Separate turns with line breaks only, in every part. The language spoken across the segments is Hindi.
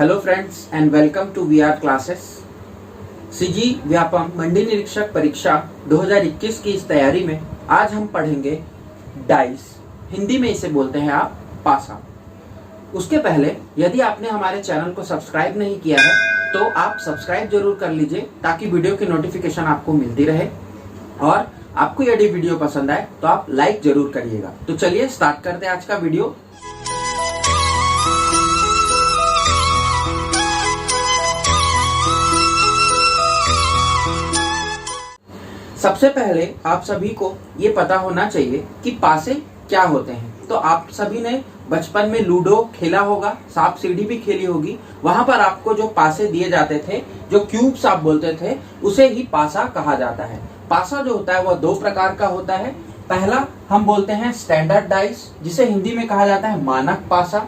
Hello friends and welcome to VR classes. CG Vyapam मंडी निरीक्षक परीक्षा 2021 की इस तैयारी में आज हम पढ़ेंगे डाइस, हिंदी में इसे बोलते हैं आप पासा। उसके पहले यदि आपने हमारे चैनल को सब्सक्राइब नहीं किया है तो आप सब्सक्राइब जरूर कर लीजिए ताकि वीडियो की नोटिफिकेशन आपको मिलती रहे, और आपको यदि वीडियो पसंद आए तो आप लाइक जरूर करिएगा। तो चलिए स्टार्ट करते हैं आज का वीडियो। सबसे पहले आप सभी को ये पता होना चाहिए कि पासे क्या होते हैं। तो आप सभी ने बचपन में लूडो खेला होगा, सांप सीढ़ी भी खेली होगी। वहां पर आपको जो पासे दिए जाते थे, जो क्यूब्स आप बोलते थे, उसे ही पासा कहा जाता है। पासा जो होता है वह दो प्रकार का होता है। पहला हम बोलते हैं स्टैंडर्ड डाइस, जिसे हिंदी में कहा जाता है मानक पासा।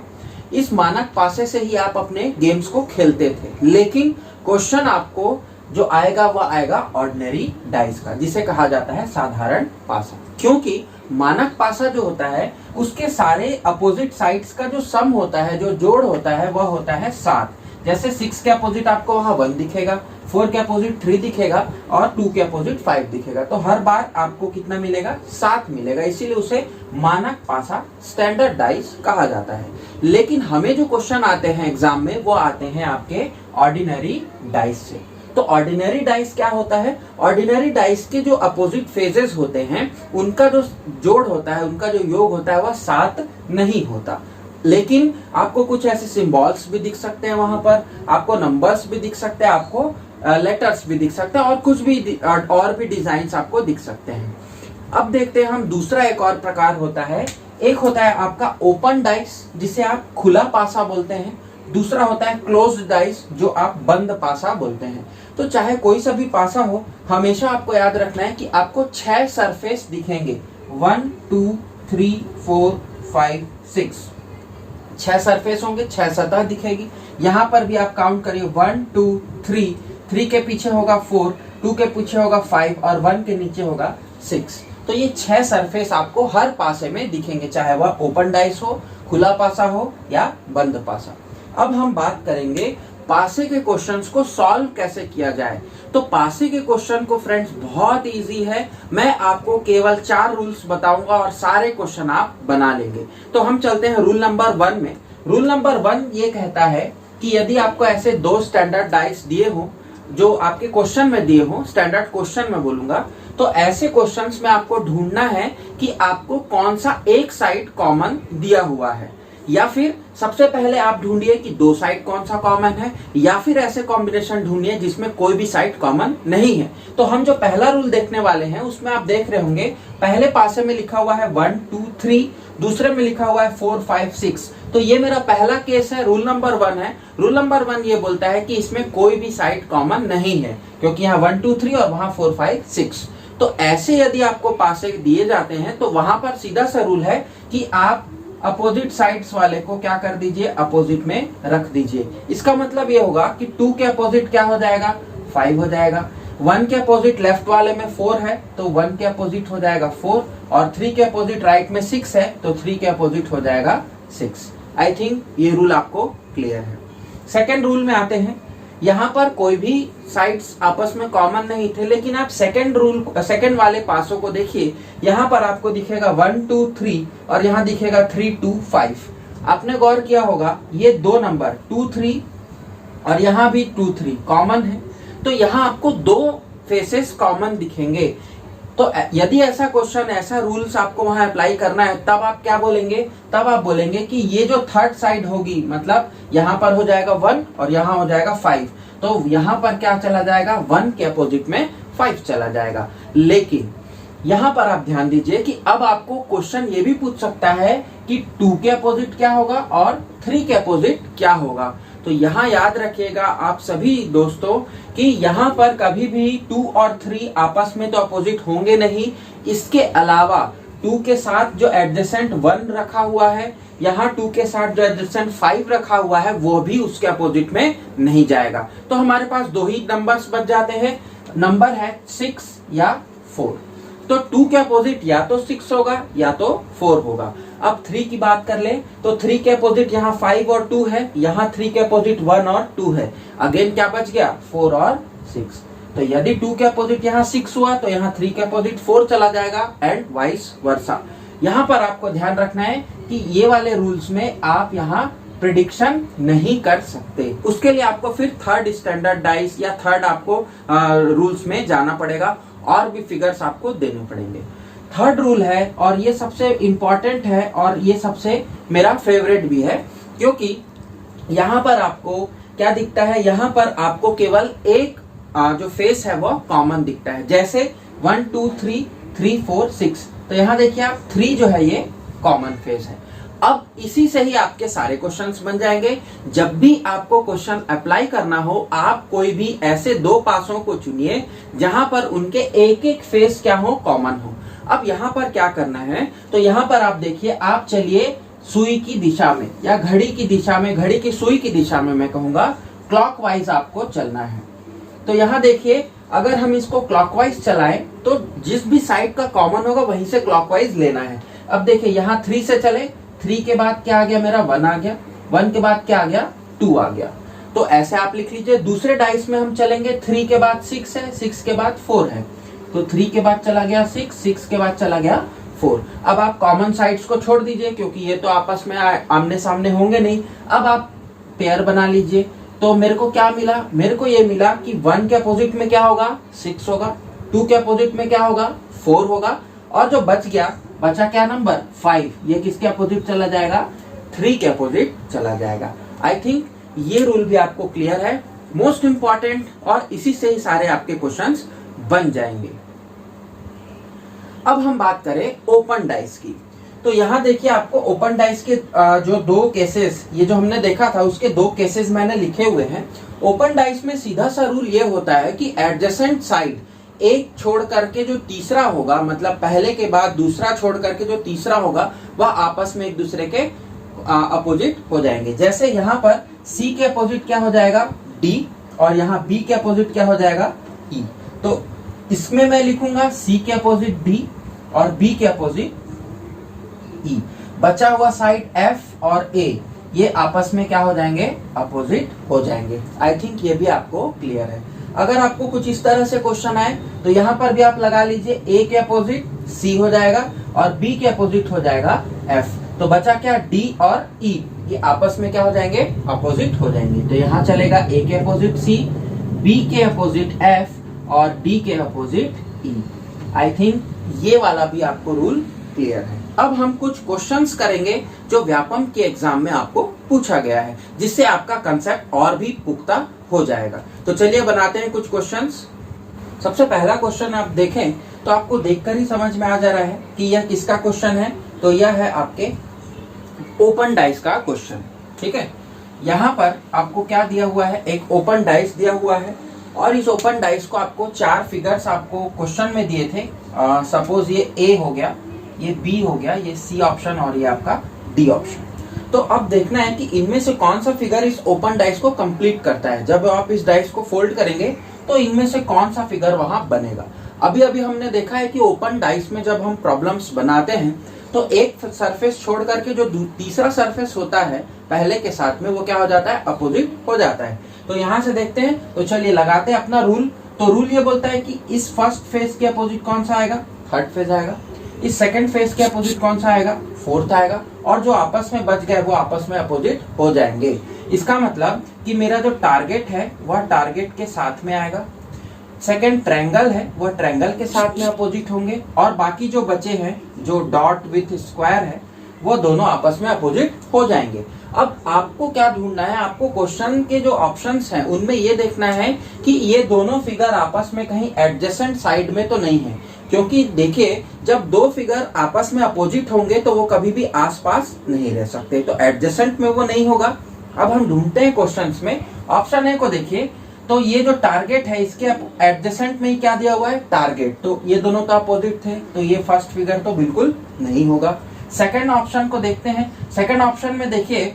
इस मानक पासे से ही आप अपने गेम्स को खेलते थे, लेकिन क्वेश्चन आपको जो आएगा वह आएगा ऑर्डिनरी डाइस का, जिसे कहा जाता है साधारण पासा। क्योंकि मानक पासा जो होता है उसके सारे अपोजिट साइड्स का जो सम होता है, जो जोड़ होता है, वह होता है 7। जैसे 6 के अपोजिट आपको वहां 1 दिखेगा, 4 के अपोजिट 3 दिखेगा और 2 के अपोजिट 5 दिखेगा। तो हर बार आपको कितना मिलेगा? 7 मिलेगा। इसीलिए उसे मानक पासा स्टैंडर्ड डाइस कहा जाता है। लेकिन हमें जो क्वेश्चन आते हैं एग्जाम में वो आते हैं आपके ऑर्डिनरी डाइस से। तो ऑर्डिनरी डाइस क्या होता है? ऑर्डिनरी डाइस के जो अपोजिट फेजेस होते हैं उनका जो जोड़ होता है, उनका जो योग होता है वह 7 नहीं होता। लेकिन आपको कुछ ऐसे सिंबल्स भी दिख सकते हैं, वहां पर आपको नंबर्स भी दिख सकते हैं, आपको लेटर्स भी दिख सकते हैं, और कुछ भी और भी डिजाइन्स आपको दिख सकते हैं। अब देखते हैं हम दूसरा एक और प्रकार होता है। एक होता है आपका ओपन डाइस, जिसे आप खुला पासा बोलते हैं। दूसरा होता है क्लोज्ड डाइस, जो आप बंद पासा बोलते हैं। तो चाहे कोई सा भी पासा हो, हमेशा आपको याद रखना है कि आपको 6 सरफेस दिखेंगे। 1 2 3 4 5 6 6 सरफेस होंगे, 6 सतह दिखेगी। यहाँ पर भी आप काउंट करिए 1 2 3, 3 के पीछे होगा 4, 2 के पीछे होगा 5 और 1 के नीचे होगा 6। तो ये 6 सरफेस आपको हर पासे में दिखेंगे, चाहे वह ओपन डाइस हो, खुला पासा हो या बंद पासा। अब हम बात करेंगे पासे के क्वेश्चंस को सॉल्व कैसे किया जाए। तो पासे के क्वेश्चन को फ्रेंड्स बहुत इजी है। मैं आपको केवल 4 रूल्स बताऊंगा और सारे क्वेश्चन आप बना लेंगे। तो हम चलते हैं रूल नंबर 1 में। रूल नंबर 1 ये कहता है कि यदि आपको ऐसे 2 स्टैंडर्ड डाइस दिए हो, जो आपके क्वेश्चन में दिए हो, स्टैंडर्ड क्वेश्चन में बोलूंगा, तो ऐसे क्वेश्चंस में आपको ढूंढना है कि आपको कौन सा एक साइड कॉमन दिया हुआ है, या फिर सबसे पहले आप ढूंढिए कि 2 साइड कौन सा कॉमन है, या फिर ऐसे कॉम्बिनेशन ढूंढिए जिसमें कोई भी साइड कॉमन नहीं है। तो हम जो पहला रूल देखने वाले हैं उसमें आप देख रहे होंगे पहले पासे में लिखा हुआ है 1 2 3, दूसरे में लिखा हुआ है 4 5 6। तो ये मेरा पहला केस है, रूल नंबर 1 है। रूल नंबर 1 ये बोलता है कि इसमें कोई भी साइड कॉमन नहीं है, क्योंकि यहाँ 1 2 3 और वहां 4 5 6। तो ऐसे यदि आपको पासे दिए जाते हैं तो वहां पर सीधा सा रूल है कि आप अपोजिट साइड्स वाले को क्या कर दीजिए? अपोजिट में रख दीजिए। इसका मतलब ये होगा कि 2 के अपोजिट क्या हो जाएगा? 5 हो जाएगा। 1 के अपोजिट लेफ्ट वाले में 4 है तो 1 के अपोजिट हो जाएगा 4, और 3 के अपोजिट राइट में 6 है तो 3 के अपोजिट हो जाएगा 6। आई थिंक ये रूल आपको क्लियर है। सेकेंड रूल में आते हैं। यहाँ पर कोई भी साइड्स आपस में कॉमन नहीं थे, लेकिन आप सेकेंड वाले पासों को देखिए। यहाँ पर आपको दिखेगा 1 2 3 और यहाँ दिखेगा 3 2 5। आपने गौर किया होगा ये 2 नंबर 2 3 और यहाँ भी 2 3 कॉमन है। तो यहाँ आपको 2 फेसेस कॉमन दिखेंगे। तो यदि ऐसा क्वेश्चन, ऐसा रूल्स आपको वहां अप्लाई करना है, तब आप क्या बोलेंगे? तब आप बोलेंगे कि ये जो थर्ड साइड होगी, मतलब यहाँ पर हो जाएगा 1 और यहाँ हो जाएगा 5, तो यहाँ पर क्या चला जाएगा? 1 के अपोजिट में 5 चला जाएगा। लेकिन यहाँ पर आप ध्यान दीजिए कि अब आपको क्वेश्चन ये भी पूछ सकता है कि 2 के अपोजिट क्या होगा और 3 के अपोजिट क्या होगा। तो यहाँ याद रखिएगा आप सभी दोस्तों कि यहाँ पर कभी भी 2 और 3 आपस में तो अपोजिट होंगे नहीं। इसके अलावा 2 के साथ जो एडजेसेंट 1 रखा हुआ है, यहाँ 2 के साथ जो एडजेसेंट 5 रखा हुआ है, वो भी उसके अपोजिट में नहीं जाएगा। तो हमारे पास 2 ही नंबर्स बच जाते हैं। नंबर है 6 या 4। तो 2 के अपोजिट या तो 6 होगा या तो 4 होगा। अब 3 की बात कर ले तो 3 के अपोजिट यहाँ 5 और 2 है, यहाँ 3 के अपोजिट 1 और 2 है। अगेन क्या बच गया 4 और 6। तो यदि 2 के अपोजिट यहाँ 6 हुआ तो यहाँ 3 के अपोजिट 4 चला जाएगा एंड वाइस वर्सा। यहाँ पर आपको ध्यान रखना है कि ये वाले रूल्स में आप यहाँ प्रिडिक्शन नहीं कर सकते। उसके लिए आपको फिर थर्ड स्टैंडर्ड डाइस या थर्ड आपको रूल्स में जाना पड़ेगा और भी फिगर्स आपको देने पड़ेंगे। थर्ड रूल है और ये सबसे इंपॉर्टेंट है और ये सबसे मेरा फेवरेट भी है, क्योंकि यहाँ पर आपको क्या दिखता है, यहाँ पर आपको केवल एक जो फेस है वो कॉमन दिखता है। जैसे 1 2 3 3 4 6, तो यहाँ देखिए आप 3 जो है ये कॉमन फेस है। अब इसी से ही आपके सारे क्वेश्चंस बन जाएंगे। जब भी आपको क्वेश्चन अप्लाई करना हो, आप कोई भी ऐसे 2 पासों को चुनिए जहां पर उनके एक एक फेस क्या हो, कॉमन हो। अब यहाँ पर क्या करना है, तो यहाँ पर आप देखिए, आप चलिए सुई की दिशा में या घड़ी की दिशा में, घड़ी की सुई की दिशा में मैं कहूंगा क्लॉकवाइज आपको चलना है। तो यहाँ देखिए, अगर हम इसको क्लॉकवाइज चलाएं तो जिस भी साइड का कॉमन होगा वहीं से क्लॉकवाइज लेना है। अब देखिए यहाँ 3 से चले, 3 के बाद क्या आ गया मेरा 1 आ गया, 1 के बाद क्या आ गया 2 आ गया। तो ऐसे आप लिख लीजिए। दूसरे डाइस में हम चलेंगे, 3 के बाद 6 है, 6 के बाद 4 है, तो 3 के बाद चला गया 6, 6 के बाद चला गया 4। अब आप कॉमन साइड्स को छोड़ दीजिए क्योंकि ये तो आपस में आमने सामने होंगे नहीं। अब आप पेयर बना लीजिए। तो मेरे को क्या मिला, मेरे को ये मिला कि 1 के अपोजिट में क्या होगा 6 होगा, 2 के अपोजिट में क्या होगा 4 होगा, और जो बचा क्या नंबर 5, ये किसके अपोजिट चला जाएगा 3 के अपोजिट चला जाएगा। आई थिंक ये रूल भी आपको क्लियर है, मोस्ट इंपॉर्टेंट, और इसी से ही सारे आपके क्वेश्चंस बन जाएंगे। अब हम बात करें ओपन डाइस की। तो यहाँ देखिए, आपको ओपन डाइस के जो 2 केसेस, ये जो हमने देखा था उसके 2 केसेस मैंने लिखे हुए हैं। ओपन डाइस में सीधा सा रूल ये होता है कि एडजेसेंट साइड एक छोड़ करके जो तीसरा होगा, मतलब पहले के बाद दूसरा छोड़ करके जो तीसरा होगा, वह आपस में एक दूसरे के अपोजिट हो जाएंगे। जैसे यहाँ पर C के अपोजिट क्या हो जाएगा D, और यहाँ B के अपोजिट क्या हो जाएगा E। तो इसमें मैं लिखूंगा C के अपोजिट D और B के अपोजिट E। बचा हुआ साइड F और A, ये आपस में क्या हो जाएंगे, अपोजिट हो जाएंगे। आई थिंक ये भी आपको क्लियर है। अगर आपको कुछ इस तरह से क्वेश्चन आए तो यहाँ पर भी आप लगा लीजिए, A के अपोजिट C हो जाएगा और B के अपोजिट हो जाएगा F। तो बचा क्या D और E, ये आपस में क्या हो जाएंगे, अपोजिट हो जाएंगे। तो यहाँ चलेगा A के अपोजिट C, B के अपोजिट F और D के अपोजिट E। आई थिंक ये वाला भी आपको रूल क्लियर है। अब हम कुछ क्वेश्चंस करेंगे जो व्यापम के एग्जाम में आपको पूछा गया है, जिससे आपका कंसेप्ट और भी पुख्ता हो जाएगा। तो चलिए बनाते हैं कुछ क्वेश्चंस। सबसे पहला क्वेश्चन आप देखें तो आपको देखकर ही समझ में आ जा रहा है कि यह किसका क्वेश्चन है। तो यह है आपके ओपन डाइस का क्वेश्चन। ठीक है, यहाँ पर आपको क्या दिया हुआ है, एक ओपन डाइस दिया हुआ है, और इस ओपन डाइस को आपको 4 फिगर्स आपको क्वेश्चन में दिए थे। सपोज ये A हो गया, ये B हो गया, ये C ऑप्शन और ये आपका D ऑप्शन। तो अब देखना है कि इनमें से कौन सा फिगर इस ओपन डाइस को कंप्लीट करता है। जब आप इस डाइस को फोल्ड करेंगे तो इनमें से कौन सा फिगर वहां बनेगा। अभी अभी हमने देखा है कि ओपन डाइस में जब हम प्रॉब्लम्स बनाते हैं तो एक सरफेस छोड़ करके जो तीसरा सरफेस होता है पहले के साथ में, वो क्या हो जाता है, अपोजिट हो जाता है। तो यहाँ से देखते हैं, तो चलिए लगाते हैं अपना रूल। तो रूल ये बोलता है कि इस फर्स्ट फेस के अपोजिट कौन सा आएगा, थर्ड फेस आएगा। इस सेकंड फेस के अपोजिट कौन सा आएगा, फोर्थ आएगा, और जो आपस में बच गए वो आपस में अपोजिट हो जाएंगे। इसका मतलब कि मेरा जो टारगेट है वह टारगेट के साथ में आएगा, सेकंड ट्रायंगल है वह ट्रायंगल के साथ में अपोजिट होंगे, और बाकी जो बचे हैं जो डॉट विथ स्क्वायर है वो दोनों आपस में अपोजिट हो जाएंगे। अब आपको क्या ढूंढना है, आपको क्वेश्चन के जो ऑप्शंस हैं उनमें ये देखना है कि ये दोनों फिगर आपस में कहीं एडजेसेंट साइड में तो नहीं है, क्योंकि देखिए जब 2 फिगर आपस में अपोजिट होंगे तो वो कभी भी आसपास नहीं रह सकते, तो एडजेसेंट में वो नहीं होगा। अब हम ढूंढते हैं क्वेश्चंस में। ऑप्शन ए को देखिए, तो ये जो टारगेट है इसके एडजेसेंट में ही क्या दिया हुआ है, टारगेट। तो ये दोनों तो अपोजिट थे, तो ये फर्स्ट फिगर तो बिल्कुल नहीं होगा। सेकंड ऑप्शन को देखते हैं। सेकंड ऑप्शन में देखिए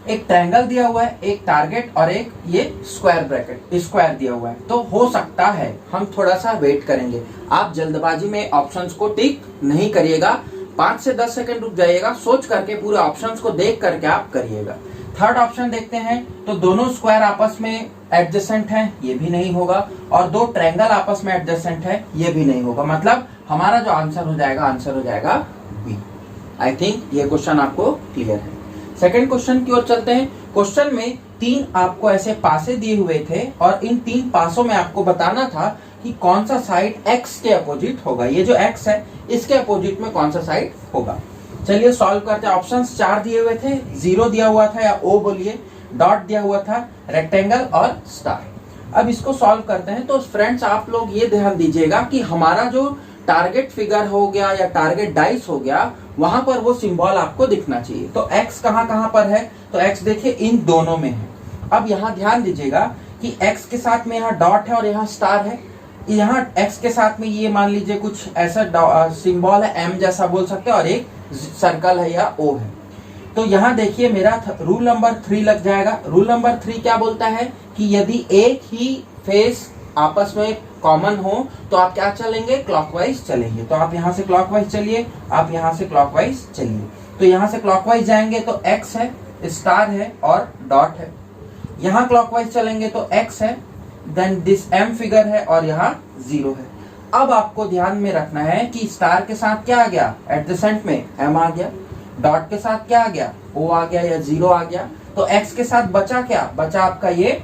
एक ट्रायंगल दिया हुआ है, एक टारगेट और एक ये स्क्वायर ब्रैकेट स्क्वायर दिया हुआ है। तो हो सकता है, हम थोड़ा सा वेट करेंगे। आप जल्दबाजी में ऑप्शंस को टिक नहीं करिएगा, 5 से 10 सेकंड रुक जाइएगा, सोच करके पूरे ऑप्शंस को देख करके आप करिएगा। थर्ड ऑप्शन देखते हैं, तो दोनों स्क्वायर आपस में एडजेसेंट हैं, ये भी नहीं होगा, और दो ट्रायंगल आपस में एडजेसेंट है, ये भी नहीं होगा। मतलब हमारा जो आंसर हो जाएगा बी। आई थिंक ये क्वेश्चन आपको क्लियर है। सेकंड क्वेश्चन की ओर चलते हैं। क्वेश्चन में 3 आपको ऐसे पासे दिए हुए थे और इन 3 पासों में आपको बताना था कि कौन सा साइड x के अपोजिट होगा। ये जो x है इसके अपोजिट में कौन सा साइड होगा। चलिए सॉल्व करते हैं। ऑप्शंस 4 दिए हुए थे, 0 दिया हुआ था या O बोलिए, डॉट दिया हुआ था, रेक्टेंगल और स्टार। अब इसको सॉल्व करते हैं। तो फ्रेंड्स आप लोग ये ध्यान दीजिएगा कि हमारा जो टारगेट फिगर हो गया या टारगेट डाइस हो गया, वहां पर वो सिंबल आपको दिखना चाहिए। तो x कहां पर है, तो x देखिए इन दोनों में है। अब यहाँ ध्यान दीजिएगा कि x के साथ में यहाँ डॉट है और यहाँ स्टार है। यहाँ x के साथ में ये मान लीजिए कुछ ऐसा सिंबल है, m जैसा बोल सकते हैं, और एक सर्कल है या O है। तो यहाँ देखिए मेरा रूल नंबर 3 लग जाएगा। रूल नंबर 3 क्या बोलता है कि यदि एक ही फेस आपस में कॉमन हो तो आप क्या चलेंगे, क्लॉकवाइज चलेंगे। तो आप यहाँ से क्लॉकवाइज चलिए, आप यहाँ से क्लॉकवाइज चलिए। तो यहाँ से क्लॉकवाइज जाएंगे तो x है, स्टार है और डॉट है। यहाँ क्लॉकवाइज चलेंगे तो x है, देन दिस m फिगर है और यहाँ 0 है। अब आपको ध्यान में रखना है कि स्टार के साथ क्या आ गया, एडजेसेंट में m आ गया, डॉट के साथ क्या आ गया, o आ गया या 0 आ गया। तो x के साथ बचा क्या, बचा आपका ये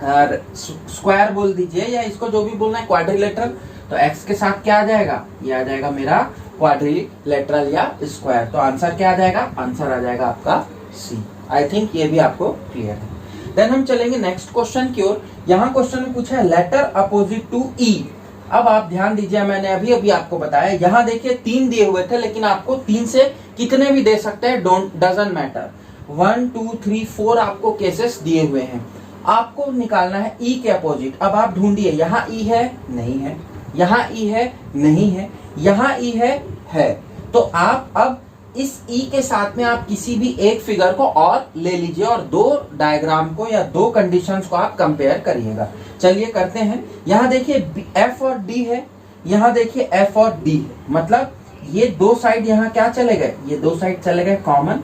स्क्वायर बोल दीजिए या इसको जो भी बोलना है, क्वाड्रिलेटरल। तो x के साथ क्या आ जाएगा, ये आ जाएगा मेरा क्वाड्रिलेटरल या स्क्वायर। तो आंसर क्या आ जाएगा, आंसर आ जाएगा आपका C। आई थिंक ये भी आपको क्लियर है। देन हम चलेंगे नेक्स्ट क्वेश्चन की ओर। यहाँ क्वेश्चन में पूछा है लेटर अपोजिट टू E। अब आप ध्यान दीजिए, मैंने अभी आपको बताया, यहाँ देखिए 3 दिए हुए थे, लेकिन आपको 3 से कितने भी दे सकते हैं, डजंट मैटर। 1 2 3 4 आपको केसेस दिए हुए हैं। आपको निकालना है E के अपोजिट। अब आप ढूंढिए, यहाँ E है, नहीं है, यहाँ E है, नहीं है, यहाँ E है। तो आप अब इस E के साथ में आप किसी भी एक फिगर को और ले लीजिए और 2 डायग्राम को या 2 कंडीशंस को आप कंपेयर करिएगा। चलिए करते हैं। यहाँ देखिए F और D है, यहाँ देखिए F और D है। मतलब ये 2 साइड यहाँ क्या चले गए, ये 2 साइड चले गए कॉमन।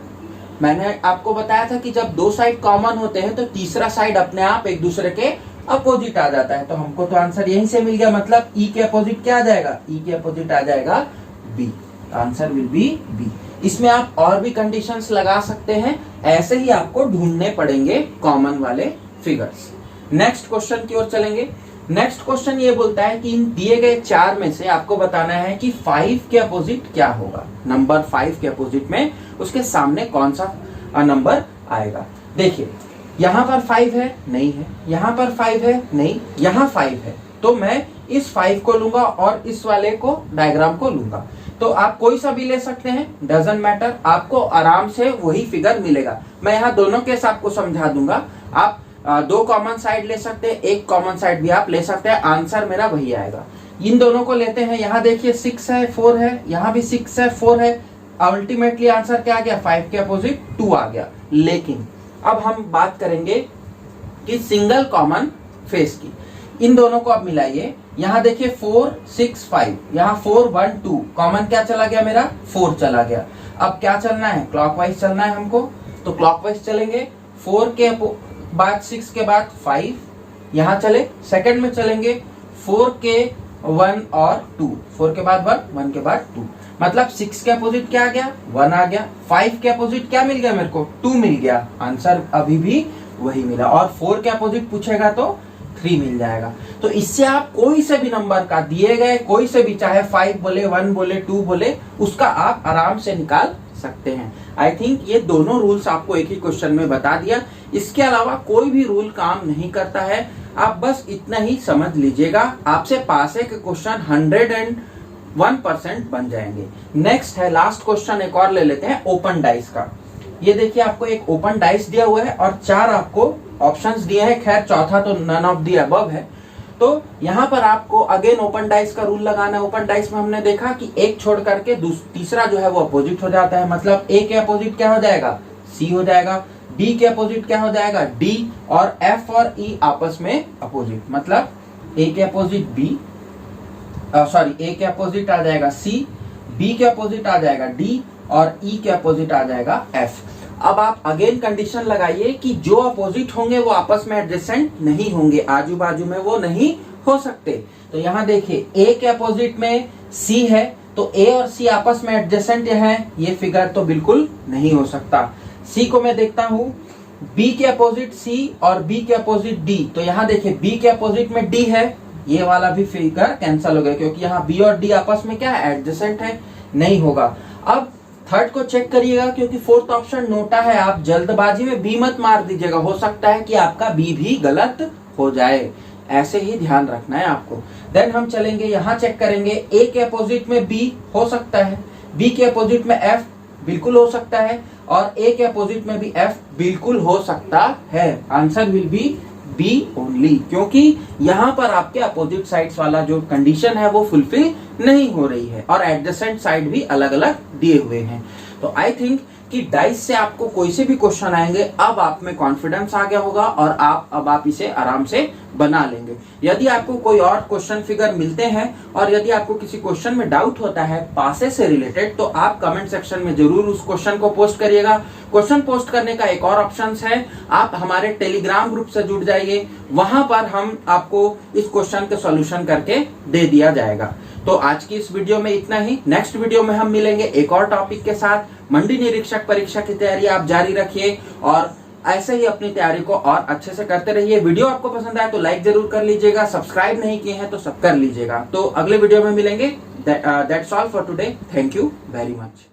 मैंने आपको बताया था कि जब 2 साइड कॉमन होते हैं तो तीसरा साइड अपने आप एक दूसरे के अपोजिट आ जाता है। तो हमको तो आंसर यहीं से मिल गया। मतलब E के अपोजिट क्या आ जाएगा, E के अपोजिट आ जाएगा B। Answer will B B। इसमें आप और भी कंडीशंस लगा सकते हैं, ऐसे ही आपको ढूंढने पड़ेंगे कॉमन वाले फिगर्स। नेक्स्ट क्वेश्चन की ओर चलेंगे। नेक्स्ट क्वेश्चन ये बोलता है कि इन दिए गए 4 में से आपको बताना है कि 5 के अपोजिट क्या होगा। नंबर 5 के अपोजिट में उसके सामने कौन सा नंबर आएगा। देखिए यहाँ पर 5 है, नहीं है, यहाँ पर 5 है, नहीं, यहाँ 5 है। तो मैं इस 5 को लूंगा और इस वाले को डायग्राम को लूंगा। तो आप कोई सा भी ले सकते हैं, डजंट मैटर, आपको आराम से वही फिगर मिलेगा। मैं यहाँ दोनों केस आपको समझा दूंगा। आप 2 कॉमन साइड ले सकते हैं, 1 कॉमन साइड भी आप ले सकते हैं, आंसर मेरा वही आएगा। इन दोनों को लेते हैं। यहाँ देखिए 6 है, 4 है, यहाँ भी 6 है, 4 है। अल्टीमेटली आंसर क्या आ गया, 5 के अपोजिट 2 आ गया। लेकिन अब हम बात करेंगे कि सिंगल कॉमन फेस की। इन दोनों को अब मिलाइए। यहाँ देखिए 4 6 5, यहाँ 4 1 2, कॉमन क्या चला गया मेरा, 4 चला गया। अब क्या चलना है, क्लॉकवाइज चलना है हमको। तो क्लॉकवाइज चलेंगे। 4 के बाद 6 के बाद 5 यहाँ चले। सेकंड में चलेंगे 4 के 1 और 2, 4 के बाद 1 के बाद 2। मतलब 6 के अपोजिट क्या आ गया, 1 आ गया। 5 के अपोजिट क्या मिल गया मेरे को, 2 मिल गया। आंसर अभी भी वही मिला। और 4 के अपोजिट पूछेगा तो 3 मिल जाएगा। तो इससे आप कोई से भी नंबर का दिए गए, कोई से भी, चाहे 5 बोले, 1 बोले, 2 बोले, उसका आप आराम से निकाल सकते हैं। आई थिंक ये दोनों रूल्स आपको एक ही क्वेश्चन में बता दिया। इसके अलावा कोई भी रूल काम नहीं करता है। आप बस इतना ही समझ लीजिएगा, आपसे पासे के क्वेश्चन 101% बन जाएंगे। नेक्स्ट है लास्ट क्वेश्चन, एक और ले लेते हैं ओपन डाइस का। ये देखिए आपको एक ओपन डाइस दिया हुआ है और 4 आपको ऑप्शंस दिए हैं। खैर चौथा तो नन ऑफ द अबव है। तो यहाँ पर आपको अगेन ओपन डाइस का रूल लगाना है। ओपन डाइस में हमने देखा कि एक छोड़ करके तीसरा जो है वो अपोजिट हो जाता है। मतलब ए के अपोजिट क्या हो जाएगा, सी हो जाएगा। डी के अपोजिट क्या हो जाएगा, डी। और एफ और ई आपस में अपोजिट, मतलब ए के अपोजिट बी, सॉरी ए के अपोजिट आ जाएगा सी, बी के अपोजिट आ जाएगा डी और ई के अपोजिट आ जाएगा एफ। अब आप अगेन कंडीशन लगाइए कि जो अपोजिट होंगे वो आपस में एडजेसेंट नहीं होंगे, आजू बाजू में वो नहीं हो सकते। तो यहां देखिए ए के अपोजिट में सी है, तो ए और सी आपस में एडजेसेंट है, ये फिगर तो बिल्कुल नहीं हो सकता। सी को मैं देखता हूं, बी के अपोजिट सी और बी के अपोजिट डी, तो यहां देखिए बी के अपोजिट में डी है, ये वाला भी फिगर कैंसिल हो गया क्योंकि यहाँ बी और डी आपस में क्या है, एडजेसेंट है, नहीं होगा। अब थर्ड को चेक करिएगा क्योंकि फोर्थ ऑप्शन नोटा है, आप जल्दबाजी में बी मत मार दीजिएगा, हो सकता है कि आपका बी भी गलत हो जाए, ऐसे ही ध्यान रखना है आपको। देन हम चलेंगे यहाँ चेक करेंगे, ए के अपोजिट में बी हो सकता है, बी के अपोजिट में एफ बिल्कुल हो सकता है और ए के अपोजिट में भी एफ बिल्कुल हो सकता है। Answer will be B only, क्योंकि यहां पर आपके अपोजिट साइड्स वाला जो कंडीशन है वो फुलफिल नहीं हो रही है और एडजेसेंट साइड भी अलग अलग दिए हुए हैं। तो आई थिंक कि डाइस से आपको कोई से भी क्वेश्चन आएंगे, अब आप में कॉन्फिडेंस आ गया होगा और आप इसे आराम से बना लेंगे। यदि आपको कोई और क्वेश्चन फिगर मिलते हैं और यदि आपको किसी क्वेश्चन में डाउट होता है पासे से रिलेटेड, तो आप कमेंट सेक्शन में जरूर उस क्वेश्चन को पोस्ट करिएगा। क्वेश्चन पोस्ट करने का एक और ऑप्शन है, आप हमारे टेलीग्राम ग्रुप से जुड़ जाइए, वहां पर हम आपको इस क्वेश्चन के सॉल्यूशन करके दे दिया जाएगा। तो आज की इस वीडियो में इतना ही, नेक्स्ट वीडियो में हम मिलेंगे एक और टॉपिक के साथ। मंडी निरीक्षक परीक्षा की तैयारी आप जारी रखिए और ऐसे ही अपनी तैयारी को और अच्छे से करते रहिए। वीडियो आपको पसंद आए तो लाइक जरूर कर लीजिएगा, सब्सक्राइब नहीं किए हैं तो सब कर लीजिएगा। तो अगले वीडियो में मिलेंगे। That's all for today, thank you very much.